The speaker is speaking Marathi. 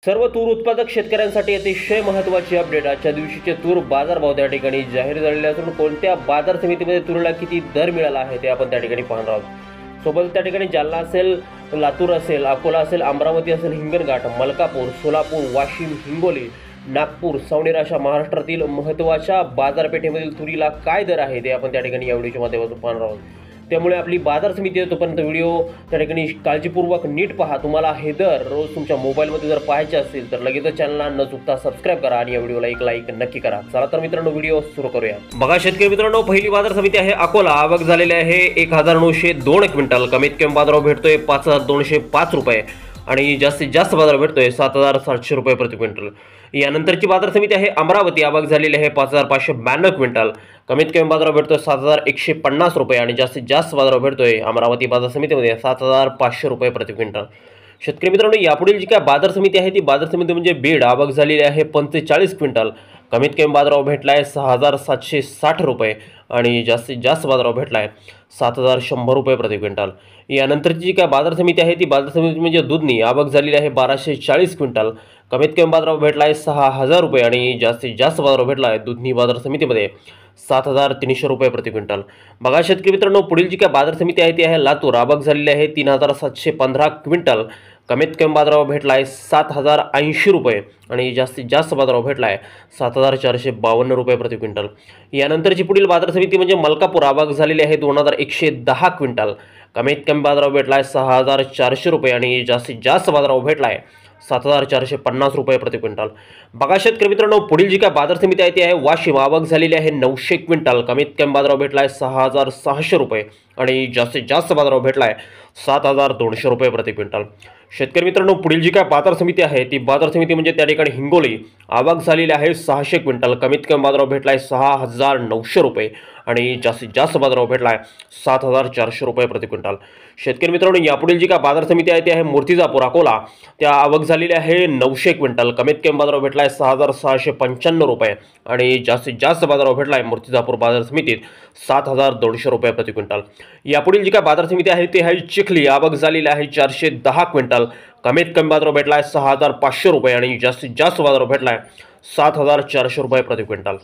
सर्व तूर उत्पादक शेतकऱ्यांसाठी अतिशय महत्त्वाची अपडेट। आजच्या दिवशीचे तूर बाजारभाव त्या ठिकाणी जाहीर झालेले असून कोणत्या बाजार समितीमध्ये तुरीला किती दर मिळाला आहे ते आपण त्या ठिकाणी पाहणार आहोत। सोबत त्या ठिकाणी जालना असेल, लातूर असेल, अकोला असेल, अमरावती असेल, हिंगणघाट, मलकापूर, सोलापूर, वाशिम, हिंगोली, नागपूर, सावनेर अशा महाराष्ट्रातील महत्त्वाच्या बाजारपेठेमधील तुरीला काय दर आहे ते आपण त्या ठिकाणी या व्हिडिओच्या माध्यमातून पाहणार आहोत। त्यामुळे आपली बाजार समिती तोपर्यंत व्हिडिओ त्या ठिकाणी काळजीपूर्वक नीट पहा। तुम्हाला हे दर रोज तुमच्या मोबाईलमध्ये जर पाहायचे असतील तर लगेच चॅनलला न चुकता सबस्क्राइब करा आणि या व्हिडिओला एक लाईक नक्की करा। चला तर मित्रांनो व्हिडिओ सुरू करूया। बघा शेतकरी मित्रांनो, पहिली बाजार समिती आहे अकोला। आवक झालेली आहे 1902 क्विंटल। कमीत कमी बाजारभाव भेटतोय 5205 रुपये आणि जास्तीत जास्त बाजारभाव भेटतोय 7700 रुपये प्रति क्विंटल। यानंतरची बाजार समिती आहे अमरावती। आवक झालेली आहे 5592 क्विंटल। कमीत कमी बाजारभाव भेटतोय 7150 रुपये आणि जास्तीत जास्त बाजारभाव भेटतोय अमरावती बाजार समितीमध्ये 7500 रुपये प्रति क्विंटल। शेतकरी मित्रांनो, यापुढील जी काय बाजार समिती आहे ती बाजार समिती म्हणजे बीड। आवक झालेली आहे 45 क्विंटल। कमीत कमी बाजारभाव भेटला आहे 6760 रुपये आणि जास्तीत जास्त बाजारभाव भेटला आहे 7100 रुपये प्रति क्विंटल। यानंतरची जी काय बाजार समिती आहे ती बाजार समिती म्हणजे दुधनी। आवक झालेली आहे 1240 क्विंटल। कमीत कमी बाजारभाव भेटला आहे 6000 रुपये आणि जास्तीत जास्त बाजारभाव भेटला आहे दुधनी बाजार समितीमध्ये 7300 रुपये प्रति क्विंटल। बघा शेतकरी मित्रांनो, पुढील जी काय बाजार समिती आहे ती आहे लातूर। आवक झालेली आहे 3715 क्विंटल। कमीत कमी बाजारभाव भेटला आहे 7080 रुपये आणि जास्तीत जास्त बाजारभाव भेटला आहे 7452 रुपये प्रति क्विंटल। यानंतरची पुढील बाजार समिती म्हणजे मलकापूर। आवक झालेली आहे 2110 क्विंटल। कमीत कमी बाजारभाव भेटला आहे 6400 रुपये आणि जास्तीत जास्त बाजारभाव भेटला आहे 7450 रुपये प्रति क्विंटल। बघा शेतकरी मित्रांनो, पुढील जी काय बाजार समिती आहे ती आहे वाशिम। आवक झालेली आहे 900 क्विंटल। कमीत कमी बाजारभाव भेटला आहे 6600 रुपये आणि जास्तीत जास्त बाजारभाव भेटला आहे 7200 रुपये प्रति क्विंटल। शेतकरी मित्रांनो, पुढील जी काय बाजार समिती आहे ती बाजार समिती म्हणजे त्या ठिकाणी हिंगोली। आवक झालेली आहे 600 क्विंटल। कमीत कमी बाजारभाव भेटला आहे 6900 रुपये आणि जास्तीत जास्त बाजारभाव भेटला आहे 7400 रुपये प्रति क्विंटल। शेतकरी मित्रांनो, यापुढील जी काय बाजार समिती आहे ती आहे मूर्तिजापूर अकोला। त्या आवक झालेली आहे 900 क्विंटल। कमीत कमी बाजारभाव भेटला आहे 6695 रुपये आणि जास्तीत जास्त बाजारभाव भेटला आहे मूर्तिजापूर बाजार समितीत 7200 रुपये प्रति क्विंटल। यापुढील जी काय बाजार समिती आहे ती आहे चिखली। आवक झालेली आहे 410 क्विंटल। कमीत कमी बाजारभाव भेटला आहे 6500 रुपये आणि जास्तीत जास्त बाजारभाव भेटला आहे 7400 रुपये प्रति क्विंटल।